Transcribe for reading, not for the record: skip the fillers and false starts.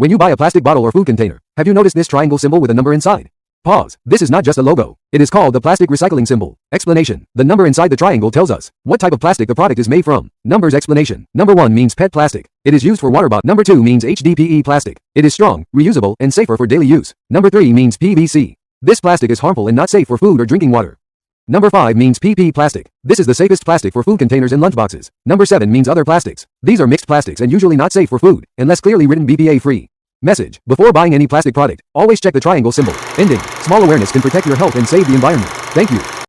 When you buy a plastic bottle or food container, have you noticed this triangle symbol with a number inside? Pause. This is not just a logo. It is called the plastic recycling symbol. Explanation. The number inside the triangle tells us what type of plastic the product is made from. Numbers explanation. Number 1 means PET plastic. It is used for water bottle. Number 2 means HDPE plastic. It is strong, reusable, and safer for daily use. Number 3 means PVC. This plastic is harmful and not safe for food or drinking water. Number 5 means PP plastic. This is the safest plastic for food containers and lunchboxes. Number 7 means other plastics. These are mixed plastics and usually not safe for food, unless clearly written BPA free. Message. Before buying any plastic product, always check the triangle symbol. Ending. Small awareness can protect your health and save the environment. Thank you.